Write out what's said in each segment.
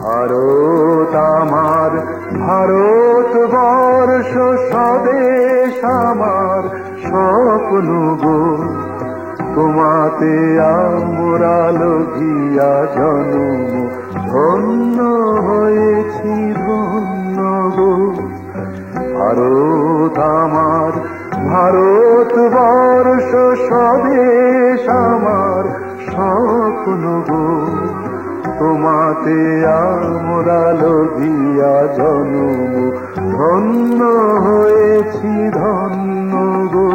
ভারত আমার, ভারতবর্ষ স্বদেশ আমার স্বপ্ন গো, তোমাতে আমরা লগিয়া জন্ম ধন্য হয়েছি ধন্য গো। ভারত আমার, ভারতবর্ষ স্বদেশ আমার স্বপ্ন গো, তোমাতে আমরা লগিয়া জন্ম ধন্য হয়েছি ধন্য গো।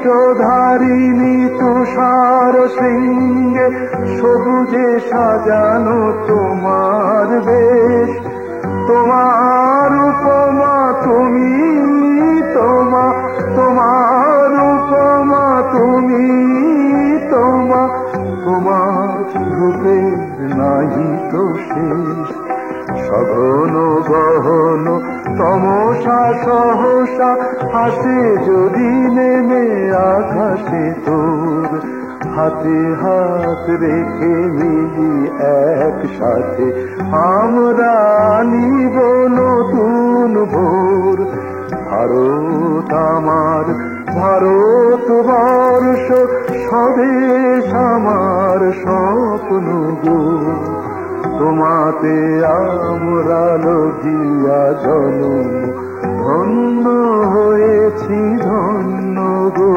কিরীটধারিণী তুষার শৃঙ্গে সবুজে সাজানো তোমার বেশ, তোমার উপমা তুমি, তোমার উপমা তুমি, তোমার রূপের নাহি তো শেষ। সঘন গহন তমসা সহসা হাসে যদি নেমে আকাশে তোর, হাতে হাত রেখে মিলি একসাথে আমরা নিব নতুন ভোর। ভারত আমার, ভারতবর্ষ স্বদেশ আমার স্বপ্ন গো, তোমাতে আমরা লগিয়া জন্ম ধন্য হয়েছি ধন্য গো।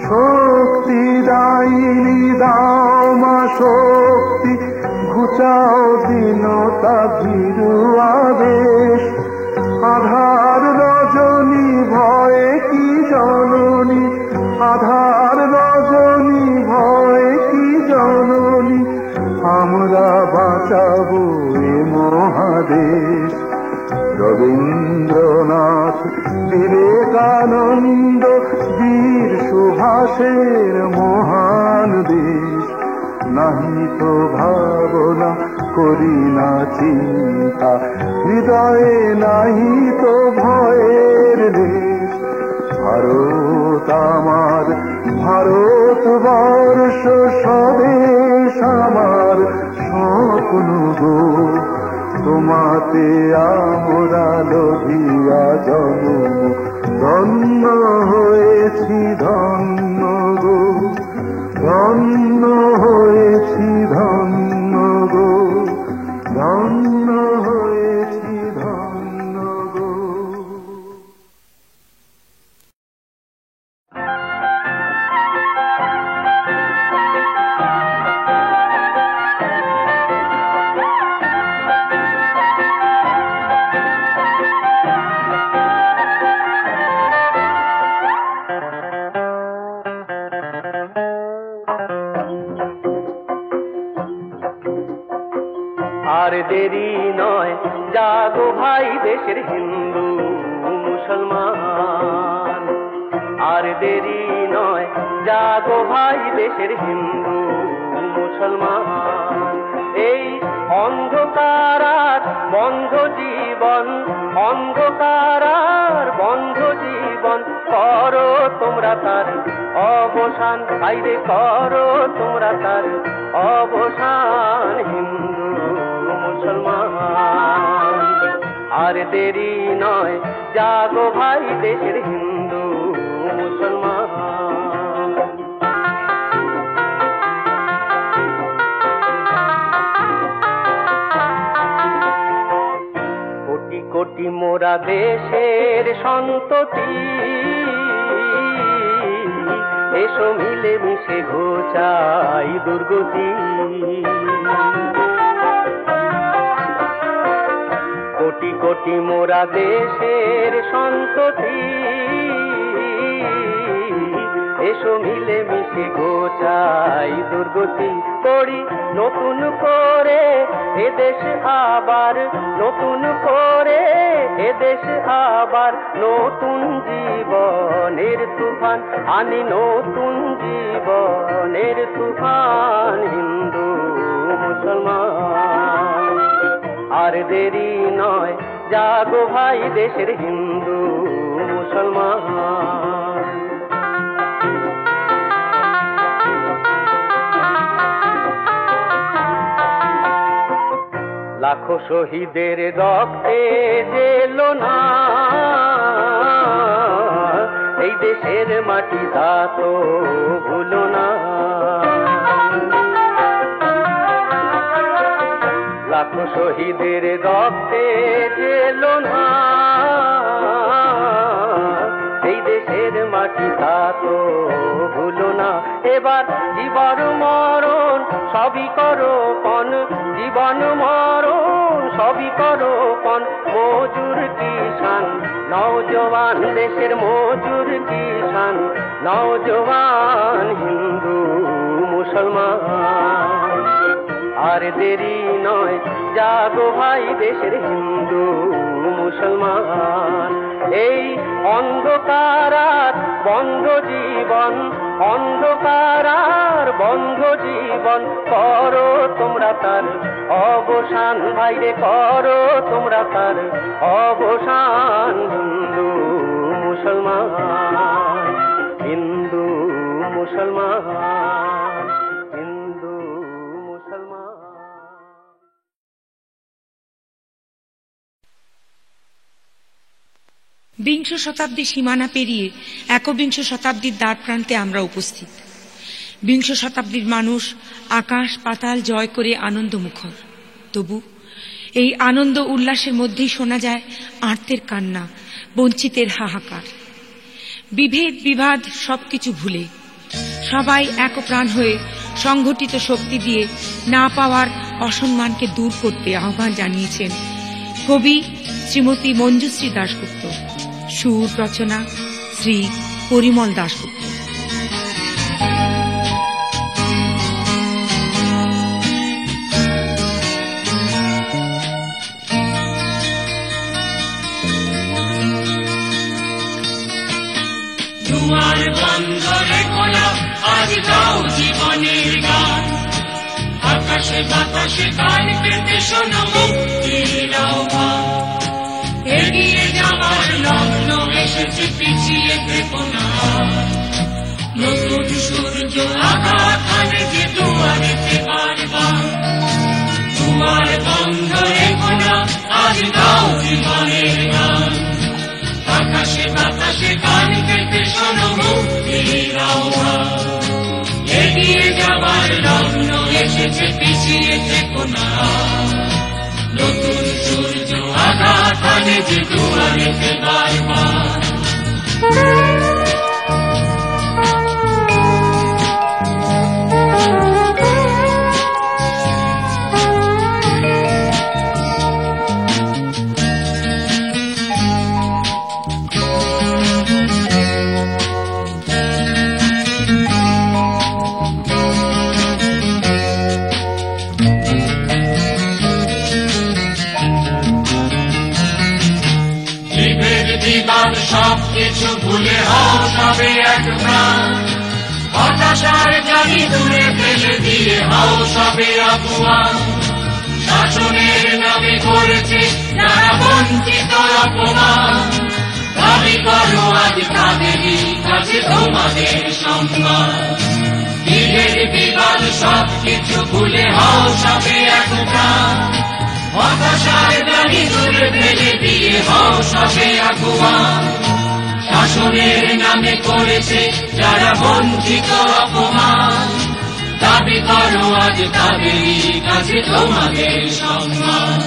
শক্তি দায়িনী দাও মা শক্তি, ঘুচাও দীনতা ভীরু আবেশ। আধার রজনী ভয়ে কি জননী, আধার রজনী ভয়ে কি জননী, আমরা বাঁচাবো এ মহাদেশ। রবীন্দ্রনাথ, বিবেকানন্দ, বীর সুভাষের মহান দেশ। নাহি তো ভাবনা করি না চিন্তা, হৃদয়ে নাহি তো ভয়ের দেশ। ভারত আমার, ভারতবর্ষ স্বদেশ আমার স্বপ্ন গো, তোমাতে আমরা লগিয়া জন্ম ধন্য হয়েছি ধন্য গো, ধন্য হয়েছি ধন্য গো, ধন্য হয়েছি ধন্য গো। আর দেরি নয়, জাগো ভাই দেশের হিন্দু মুসলমান। আর দেরি নয়, জাগো ভাই দেশের হিন্দু মুসলমান। এই অন্ধকার আর বন্ধ জীবন, অন্ধকার আর বন্ধ জীবন, করো তোমরা তার অবসান। বাইরে করো তোমরা তার অবসান হিন্দু মুসলমান। আর দেরি নয়, জাগো ভাই দেশের হিন্দু মুসলমান। কোটি কোটি মোরা দেশের সন্ততি, এসো মিলে মিশে ঘোচাই দুর্গতি। কোটি কোটি মোরা দেশের সন্ততি, এসো মিলে মিশে গোচাই দুর্গতি করি নতুন করে এদেশ আবার, নতুন করে এদেশ আবার, নতুন জীবনের তুফান আনি, নতুন জীবনের তুফান। হিন্দু মুসলমান আর দেরি নয়, জাগো ভাই দেশের হিন্দু মুসলমান। লাখো শহীদের রক্তে জেলো না এই দেশের মাটি, তা তো ভুলো না। লাখো শহীদের রক্তে জেলো না এই দেশের মাটি, তা তো ভুলো না। এবার জীবন মরণ সবই করো পণ, জীবন মরণ সবই করো পণ। মজুর কিষান নওজওয়ান দেশের মজুর কিষান নওজওয়ান হিন্দু মুসলমান আর দেরি নয়, জাগো ভাই দেশের হিন্দু মুসলমান। এই অন্ধকারার বন্ধ জীবন, অন্ধকারার বন্ধ জীবন, করো তোমরা তার অবসান ভাইরে, করো তোমরা তার অবসান। হিন্দু মুসলমান, হিন্দু মুসলমান, হিন্দু মুসলমান। বিংশ শতাব্দীর সীমানা পেরিয়ে একবিংশ শতাব্দীর দ্বার প্রান্তে আমরা উপস্থিত। বিংশ শতাব্দীর মানুষ আকাশ পাতাল জয় করে আনন্দমুখর। তবু এই আনন্দ উল্লাসের মধ্যেই শোনা যায় আর্তের কান্না, বঞ্চিতের হাহাকার। বিভেদ বিবাদ সবকিছু ভুলে সবাই এক প্রাণ হয়ে সংগঠিত শক্তি দিয়ে না পাওয়ার অসম্মানকে দূর করতে আহ্বান জানিয়েছেন কবি শ্রীমতী মঞ্জুশ্রী দাশগুপ্ত, সুর রচনা শ্রী পরিমল দাশগুপ্ত। দুয়ার বন্ধ রেখো না, আজ গাও জীবনের গান। আকাশে বাতাসে গান পেতে শোনো মুক্তির আহ্বান। এগিয়ে যাওয়ার লগ্ন এসেছে, পিছিয়ে থেকো না। নতুন সূর্য আঘাত আনে যে দুয়ারেতে বারবার। দুয়ার বন্ধ রেখো না, আজ গাও জীবনের গান। আকাশে বাতাসে গান পেতে শোনো মুক্তির আহ্বান। এগিয়ে যাবার লগ্ন এসেছে, পিছিয়ে থেকো না। নতুন সূর্য আঘাত আনে যে দুয়ারেতে বারবার। সবকিছু ভুলে হও সবে এক প্রাণ। হতাশার জানি দূরে ফেলে দিয়ে হও সবে আগুয়ান। শাসনের নামে করেছে যারা বঞ্চিত অপমান। দাবি করো আজ তাদেরই কাছে তোমাদের সম্মান। বিভেদ বিবাদ সবকিছু ভুলে হও সবে এক প্রাণ। হতাশার জানি দূরে ফেলে দিয়ে হও সবে আগুয়ান। শাসনের নামে করেছে যারা বঞ্চিত অপমান। দাবি করো আজ তাদেরই কাছে তোমাদের সম্মান।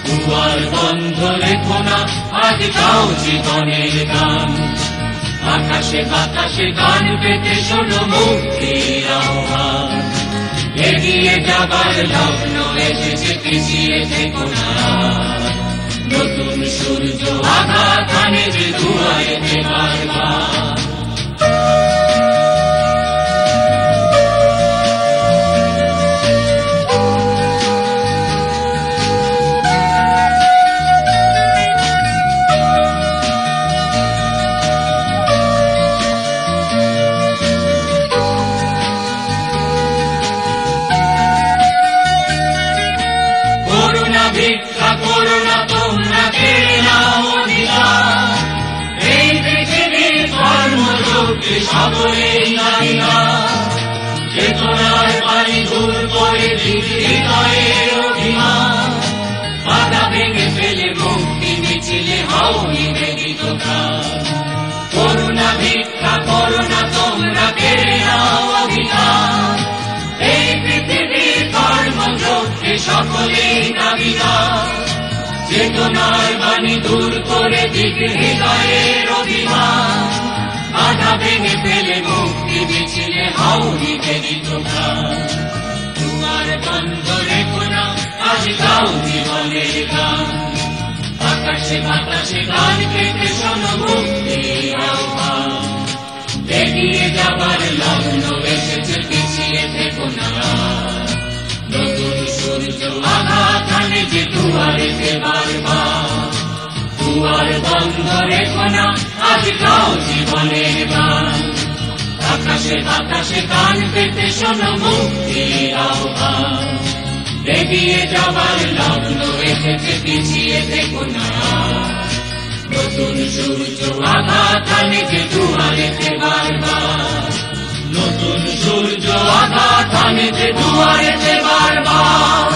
দুয়ার বন্ধ রেখো না, আজ গাও জীবনের গান। আকাশে বাতাসে গান পেতে শোনো মুক্তির আহ্বান। এগিয়ে যাবার লগ্ন এসেছে, পিছিয়ে থেকো না। নতুন সূর্য আঘাত আনে যে দুয়ারেতে বারবার। সকলেই নারীরা, চেতনার বাণী দূর করে হৃদয়ের অভিমান, বাধা ভেঙে ফেলে মুক্তি মিছিলে হও নিবেদিত প্রাণ। করুণা ভিক্ষা করুণা তোমরা কেড়ে নাও অভিযান, এই পৃথিবীর কর্মযজ্ঞে সকলেই দাবিদার, চেতনার বাণী দূর করে দিক হৃদয়ের অভিমান, বাধা ভেঙে ফেলে মুক্তি মিছিলে হও নিবেদিত প্রাণ। দুয়ার বন্ধ রেখো না, আজ গাও জীবনের গান, আকাশে বাতাসে গান পেতে শোনো মুক্তির আহ্বান। এগিয়ে যাবার লগ্ন এসেছে, পিছিয়ে থেকো না, নতুন সূর্য আঘাত আনে যে দুয়ারেতে বারবার। দুয়ার বন্ধ রেখো না, আজ গাও জীবনের গান, আকাশে বাতাসে গান পেতে শোনো মুক্তির আহ্বান। এগিয়ে যাবার লগ্ন এসেছে, পিছিয়ে থেকো না, নতুন সূর্য আঘাত আনে যে দুয়ারেতে বারবার। নতুন সূর্য আঘাত আনে যে দুয়ারেতে বারবার,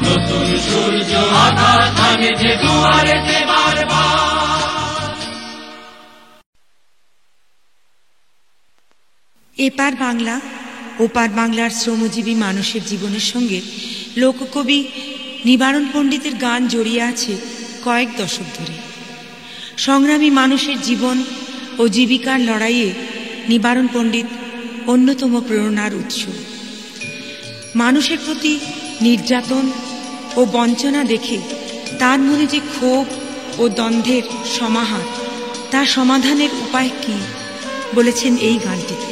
নতুন সূর্য আঘাত আনে যে দুয়ারেতে বারবার। এপার বাংলা ওপার বাংলার শ্রমজীবী মানুষের জীবনের সঙ্গে লোককবি নিবারণ পণ্ডিতের গান জড়িয়ে আছে কয়েক দশক ধরে। সংগ্রামী মানুষের জীবন ও জীবিকার লড়াইয়ে নিবারণ পণ্ডিত অন্যতম প্রেরণার উৎস। মানুষের প্রতি নির্যাতন ও বঞ্চনা দেখে তার মনে যে ক্ষোভ ও দ্বন্দ্বের সমাহার, তার সমাধানের উপায় কি বলেছেন এই গানটিতে।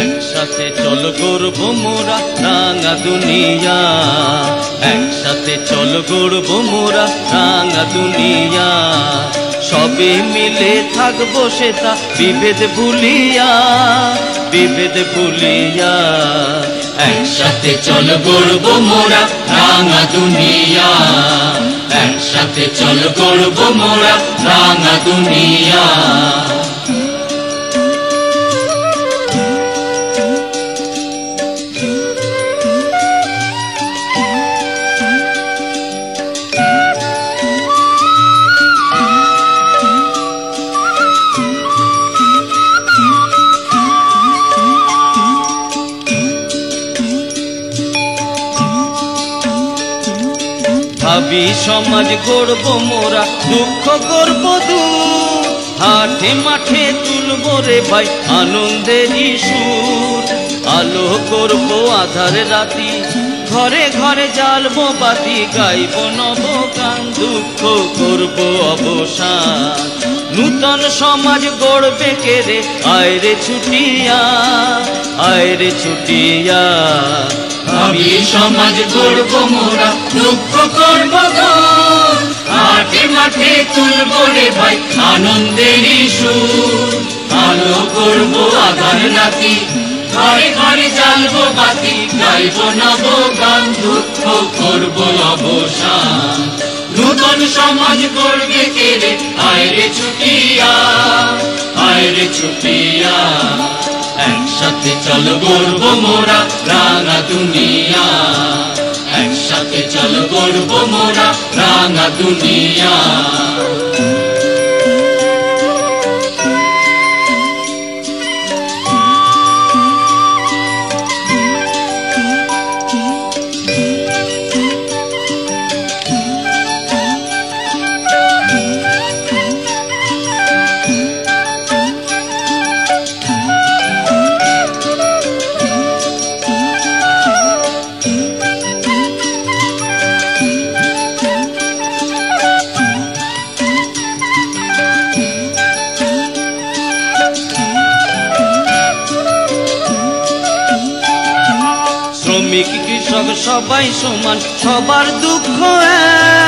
একসাথে চল গড়ব মোরা রাঙা দুনিয়া, একসাথে চল গড়ব মোরা রাঙা দুনিয়া, সবে মিলে থাকবো সেটা বিভেদ ভুলিয়া, বিভেদ ভুলিয়া। একসাথে চল গড়ব মোরা রাঙা দুনিয়া, একসাথে চল গড়ব মোরা রাঙা দুনিয়া। ভাবি সমাজ গড়ব মোরা, দুঃখ করব দূর, হাটে মাঠে তুলব রে ভাই আনন্দেরই সুর। আলো করব আধার রাতি, ঘরে ঘরে জ্বালবো বাতি, গাইব নব গান, দুঃখ করব অবসান। নূতন সমাজ গড়বে কে রে, আয় রে ছুটিয়া, আয় রে ছুটিয়া। ভাবি সমাজ গড়ব মোরা, দুঃখ করব দূর, হাটে মাঠে তুলব রে ভাই আনন্দেরই সুর। আলো করব আধার রাতি, ঘরে ঘরে জ্বালবো বাতি, গাইব নব গান, দুঃখ করব অবসান। নূতন সমাজ গড়বে কে রে, আয় রে ছুটিয়া, আয় রে ছুটিয়া। একসাথে চল গড়ব মোরা রাঙা দুনিয়া, একসাথে চল গড়ব মোরা রাঙা দুনিয়া। শ্রমিক কৃষক সবাই সমান, সবার দুঃখ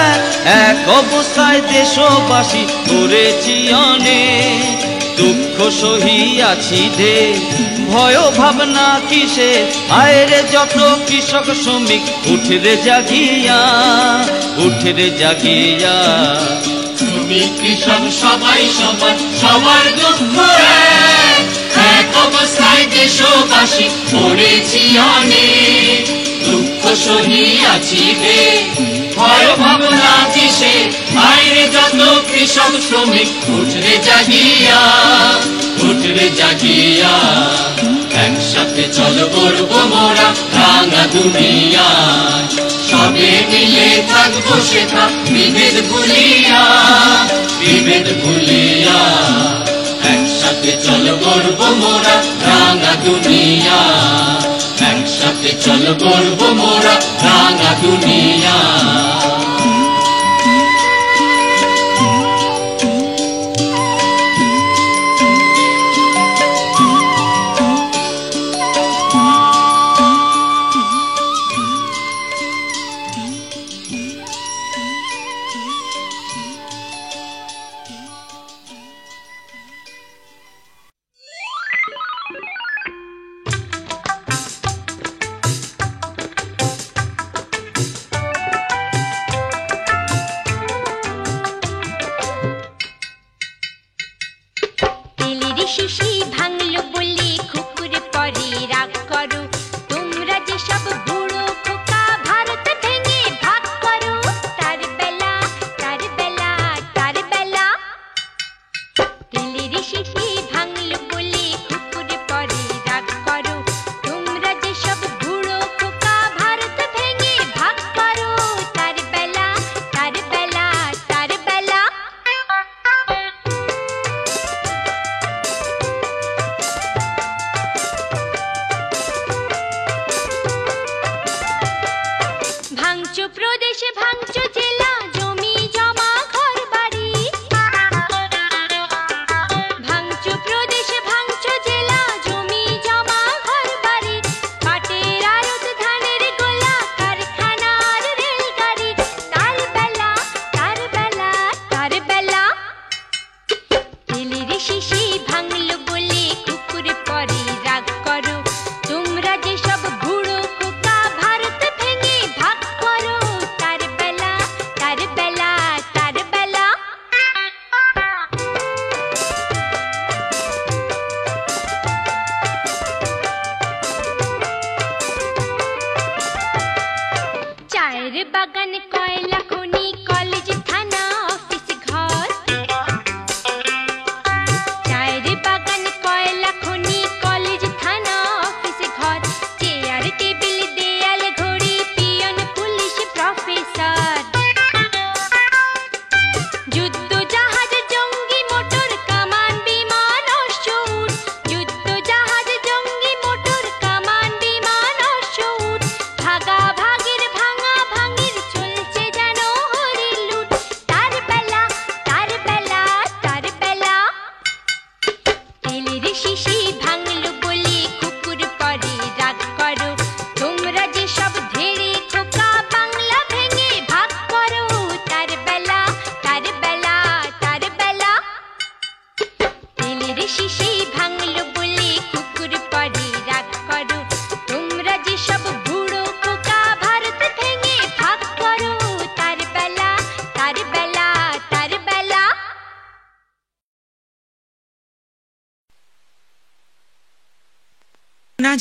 এক, এক অবস্থায় দেশবাসী করেছি অনেক। দুঃখ সহিয়াছি ঢে ভয় ভাবনা কিসে আয়রে যত কৃষক শ্রমিক উঠে রে জাগিয়া উঠে রে জাগিয়া শ্রমিক কৃষক সবাই সবার সবার দুঃখ এক অবস্থায় দেশবাসী পড়েছি অনেক দুঃখ সহিয়াছি রে ভয় ভাবনা কিসে বাইরে যত কৃষক শ্রমিক উঠরে জাগিয়া উঠরে জাগিয়া একসাথে চলো গড়বো মোরা রাঙা দুনিয়া সবে মিলে থাকবো সেটা বিভেদ ভুলিয়া বিভেদ ভুলিয়া একসাথে চলো গড়বো মোরা রাঙা দুনিয়া একসাথে চলো গড়বো মোরা রাঙা দুনিয়া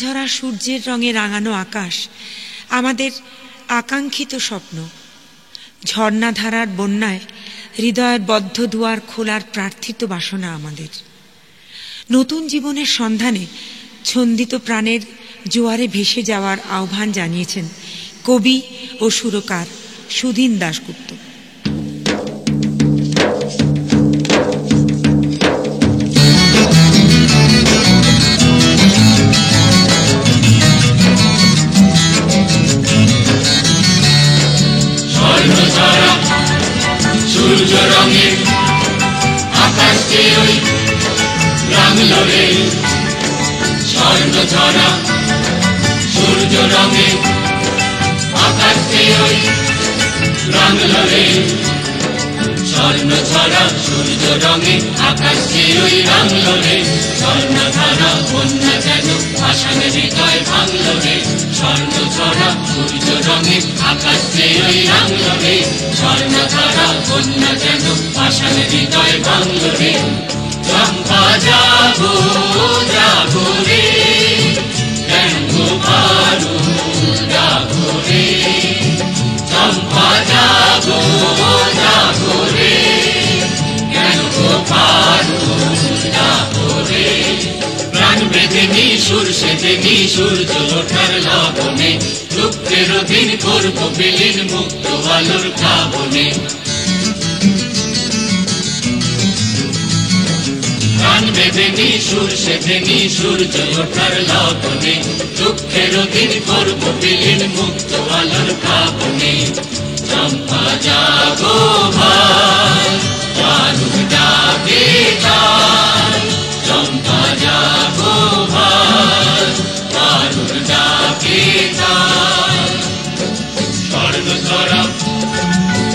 ঝরা সূর্যের রঙে রাঙানো আকাশ আমাদের আকাঙ্ক্ষিত স্বপ্ন। ঝর্ণাধারার বন্যায় হৃদয়ের বদ্ধ দুয়ার খোলার প্রার্থিত বাসনা আমাদের। নতুন জীবনের সন্ধানে ছন্দিত প্রাণের জোয়ারে ভেসে যাওয়ার আহ্বান জানিয়েছেন কবি ও সুরকার সুধীন দাশগুপ্ত। সূর্য রঙে আকাশ যে ওই রাঙল রে, স্বর্ণ ঝরা সূর্য রঙে আকাশ যে ওই রাঙল রে, স্বর্ণ ছড়া সূর্য রঙে আকাশ যে ওই রাঙলো রে, স্বর্ণধারা বন্যা যেন আষাঢ় হৃদয় ভাঙলো রে, স্বর্ণ ছড়া সূর্য রঙে আকাশ যে ওই রাঙলো রে, স্বর্ণধারা বন্যা যেন আষাঢ় হৃদয় ভাঙলো রে। চম্পা জাগো জাগো রে, গো পারু জাগো রে, চম্পা জাগো জাগো রে, গো পারু জাগো রে। প্রাণ বেঁধে নিশুর সেজে সূর্য ওঠার লবণে, দুঃখের দিন করব বিলীন মুক্ত আলোর প্লাবনে। প্রাণ বেঁধে নিশুর সেজে সূর্য ওঠার লবণে, দুঃখের দিন করব বিলীন মুক্ত আলোর প্লাবনে। চম্পা জাগো ভাই, পারুর ডাকে যাই, চম্পা জাগো ভাই, পারুর ডাকে যাই। স্বর্ণ ছড়া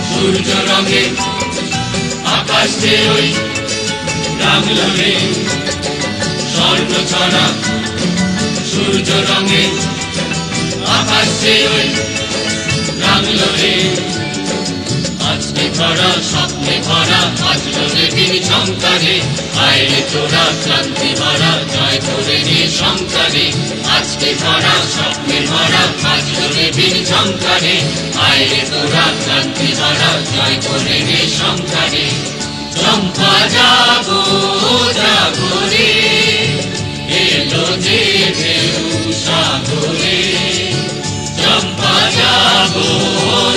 সূর্য রঙে আকাশ যে ওই রাঙলো রে, স্বর্ণ ছড়া সূর্য রঙে আকাশ যে ওই রাঙলো রে। আজকে ধরা স্বপ্নে ভরা বাজলো রে দিন শঙ্কারে, আয়রে তোরা ক্লান্তি ভরা জয় করে রে শঙ্কারে। আজকে ধরা স্বপ্নে ভরা বাজলো রে দিন শঙ্কারে, আয়রে তোরা ক্লান্তি ভরা জয় করে রে শঙ্কারে। চম্পা জাগো জাগো রে, এলো যে ঢেউ সাগরে, চম্পা জাগো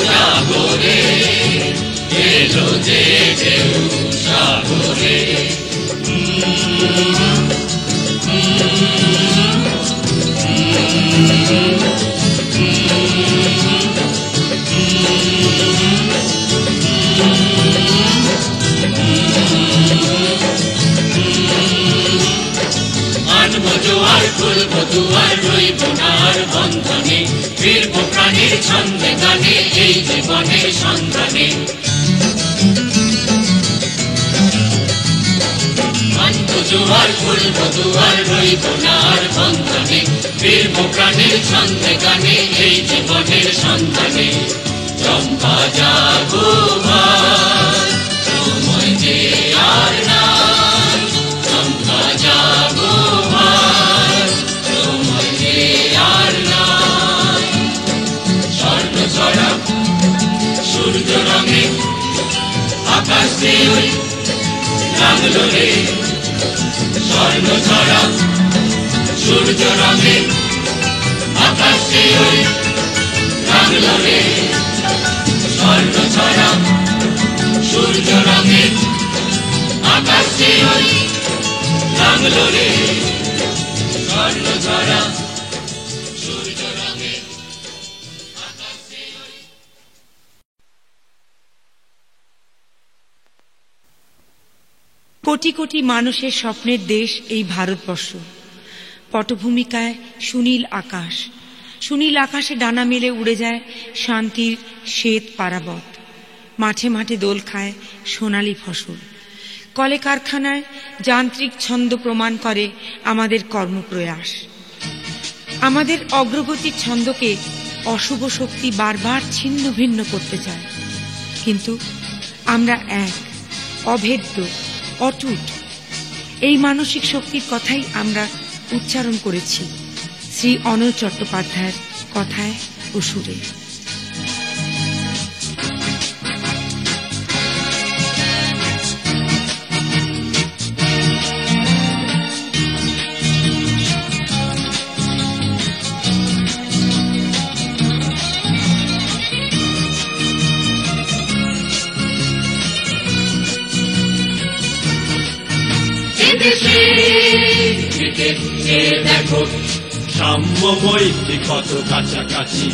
জাগো রে, এলো যে ঢেউ সাগরে। আনবো জোয়ার খুলবো দুয়ার, রইব না আর বন্ধনে, ফিরব প্রাণের ছন্দে গানে এই জীবনের সন্ধানে। আনবো জোয়ার খুলবো দুয়ার, রইব না আর বন্ধনে, ফিরব প্রাণের ছন্দে গানে এই জীবনের সন্ধানে। চম্পা জাগো ভাই, সময় যে আর নাই, চম্পা জাগো ভাই, সময় যে আর নাই। স্বর্ণ ছড়া সূর্য রঙে আকাশ যে ওই রাঙলো রে, স্বর্ণ ছড়া সূর্য রঙে আকাশ যে ওই রাঙলো রে, স্বর্ণ ছড়া সূর্য রঙে আকাশ যে ওই রাঙলো রে, স্বর্ণ ছড়া সূর্য রঙে আকাশ যে ওই। কোটি কোটি মানুষের স্বপ্নের দেশ এই ভারতবর্ষ। পটভূমিকায় সুনীল আকাশ, সুনীল আকাশে ডানা মেলে উড়ে যায় শান্তির শ্বেত পারাবত। মাঠে মাঠে দোল খায় সোনালী ফসল। কলে কারখানায় যান্ত্রিক ছন্দ প্রমাণ করে আমাদের কর্মপ্রয়াস। আমাদের অগ্রগতির ছন্দকে অশুভ শক্তি বারবার ছিন্ন ভিন্ন করতে চায়, কিন্তু আমরা এক, অভেদ্য, অটুট। এই মানসিক শক্তির কথাই আমরা উচ্চারণ করেছি শ্রী অনল চট্টোপাধ্যায়ের কথায় ও সুরে। দেখো সাম্য মৈত্রী কত কাছাকাছি,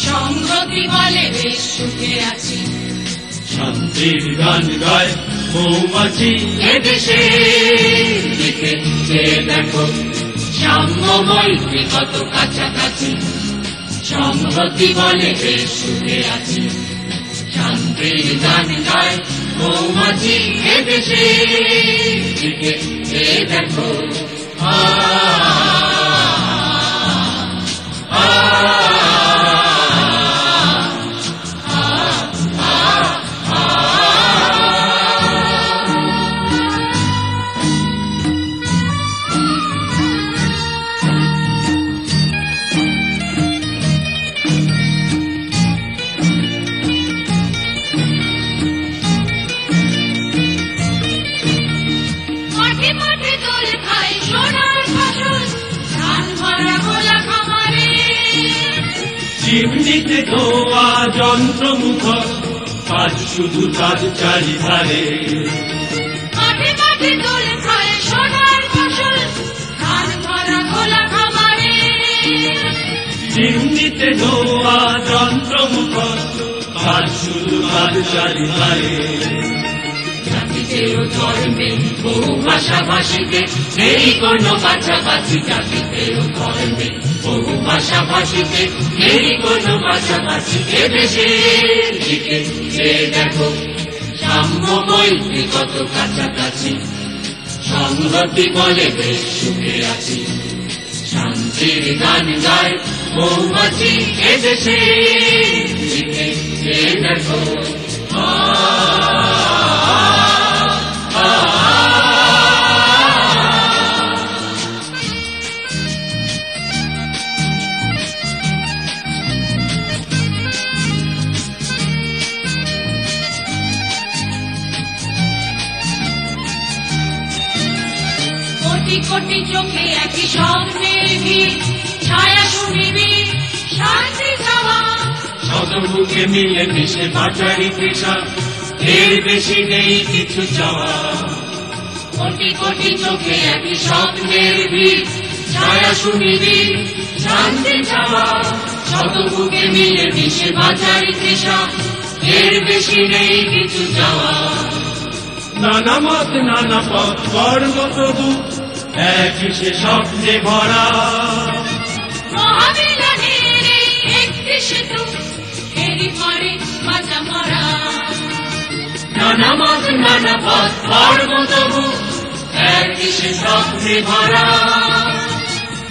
সংহতি বলে বেশ সুখে আছি। শান্তির গান গায় মৌমাছি, এদেশে দিকে দেখো সাম্য মৈত্রী কত কাছাকাছি। সংহতি বলে বেশ সুখে আছি, শান্তির গান গায় মৌমাছি এদেশে দিকে দেখো চিমনিতে ধোয়া যন্ত্রমুখর কাজ শুধু কাজ চারিধারে মাঠে মাঠে দোল খায় সোনার ফসল ধান ভরা খোলা খামারে চিমনিতে ধোয়া যন্ত্রমুখর কাজ শুধু কাজ চারিধারে জাতিতেও ধর্মে বহু ভাষাভাষীতে নেই কোনো বাছাবাছি জাতিতেও ধর্মে বহু ভাষাভাষীতে নেই কোনো বাছাবাছি এদেশের দিকে দেখো সাম্য মৈত্রী কত কাছাকাছি সংহতি বলে বেশ সুখে আছি শান্তির গান গায় মৌমাছি এদেশের দিকে দেখো কোটি কোটি চোখে একই স্বপ্নের ভিড় ছায়া শুনিবি শান্তি চাওয়া শতমুখে মিলে মিশে বাঁচারি পেশা এর বেশি নেই কিছু চাওয়া কোটি কোটি চোখে একই স্বপ্নের ভিড় ছায়া শুনিবি শান্তি চাওয়া শতমুখে মিলে মিশে বাঁচারি পেশা এর বেশি নেই কিছু চাওয়া নানা মত নানা পথ কর্ম তবু একই সে স্বপ্নে ভরা মহামিলনের এই একটি সেতু এরই পরে বাঁচা মরা নানা মত নানা পথ কর্ম তবু একই সে স্বপ্নে ভরা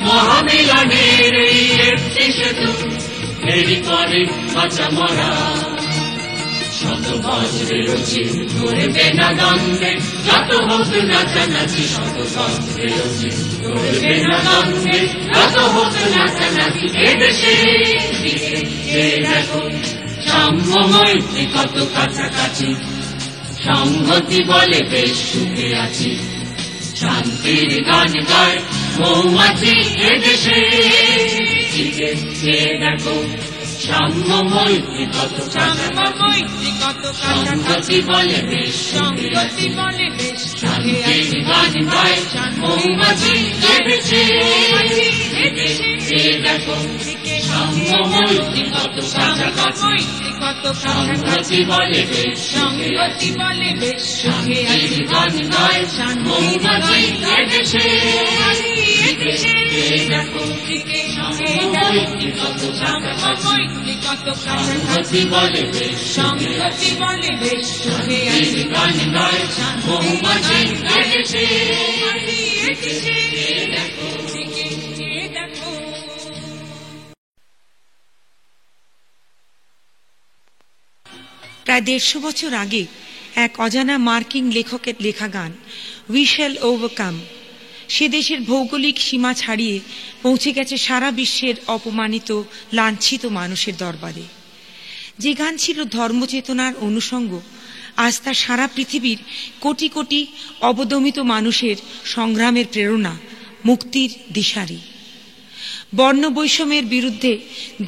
মহামিলনের এই একটি সেতু এরই পরে বাঁচা মরা শত বজ্রের চির ধরবে না দ্বন্দ্বে যত হোক নাচানাচি শত বজ্রের চির ধরবে না দ্বন্দ্বে যত হোক নাচানাচি এদেশে দেখো সাম্য মৈত্রী কত কাছাকাছি সংহতি বলে বেশ সুখে আছি শান্তির গান গায় মৌমাছি এদেশে দেখো সাম্য মৈত্রী কত সংগতি বলে বেশ সংগতি বলে বেশ শান্তির গান গায় মৌমাছি এদেশে দেখো সাম্য মৈত্রী কত কাছাকাছি সংগতি বলে বেশ সংগতি বলে বেশ শান্তির গান গায় মৌমাছি এদেশে দেখো মৈত্রী কত কাছাকাছি সংগতি বলে বেশ সংগতি বলে বেশ শান্তির গান গায় মৌমাছি এদেশে দেখো প্রায় 150 বছর আগে এক অজানা মার্কিন লেখকের লেখা গান উই শ্যাল ওভারকাম সে দেশের ভৌগোলিক সীমা ছাড়িয়ে পৌঁছে গেছে সারা বিশ্বের অপমানিত লাঞ্ছিত মানুষের দরবারে। যে গান ছিল ধর্মচেতনার অনুষঙ্গ, আজ তা সারা পৃথিবীর কোটি কোটি অবদমিত মানুষের সংগ্রামের প্রেরণা, মুক্তির দিশারি। বর্ণ বৈষম্যের বিরুদ্ধে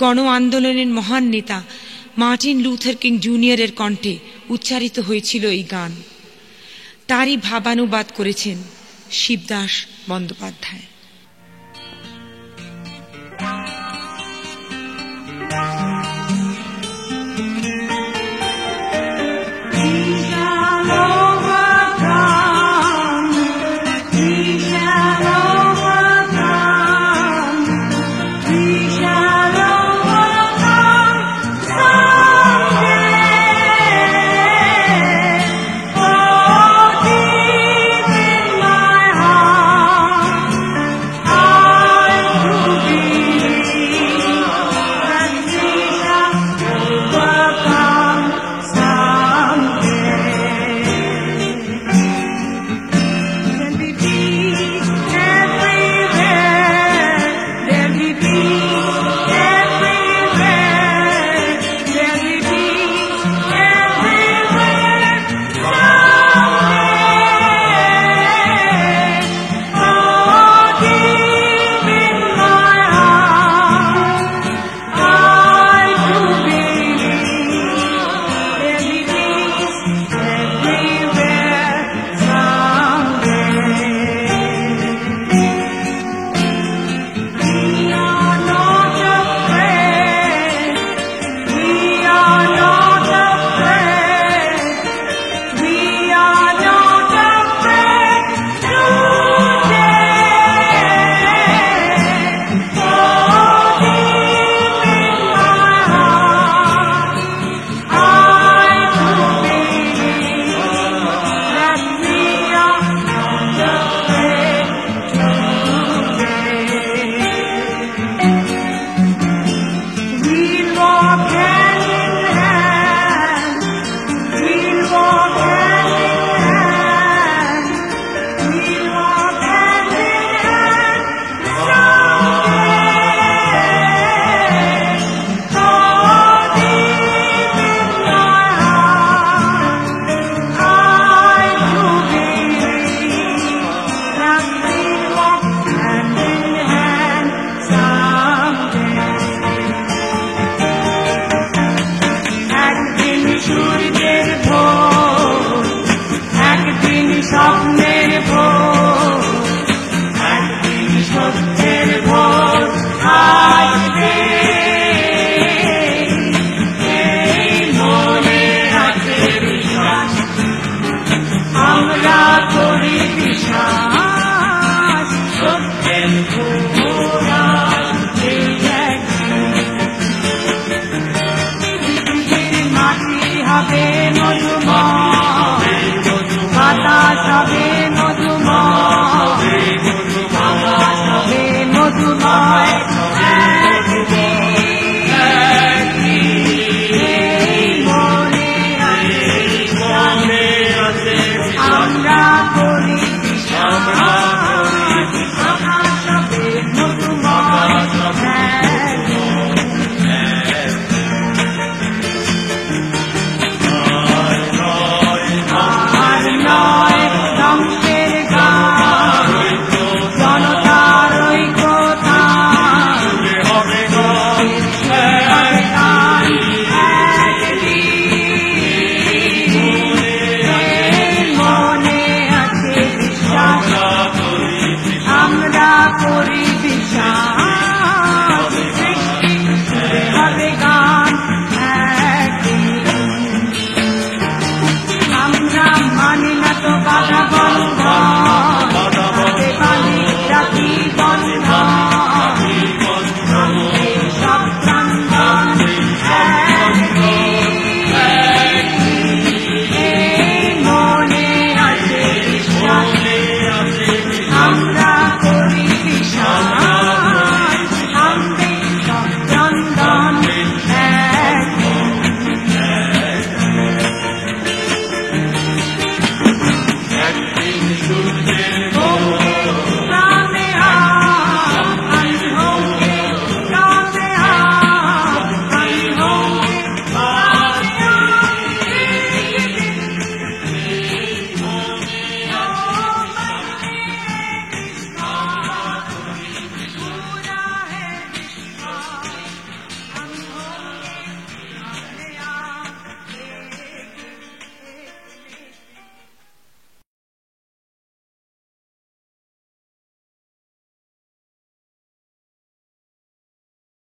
গণ আন্দোলনের মহান নেতা মার্টিন লুথার কিং জুনিয়রের কণ্ঠে উচ্চারিত হয়েছিল এই গান। তারই ভাবানুবাদ করেছেন শিবদাস বন্দ্যোপাধ্যায়। মধুময় আমরা করি আমরা করি বিশ্বাস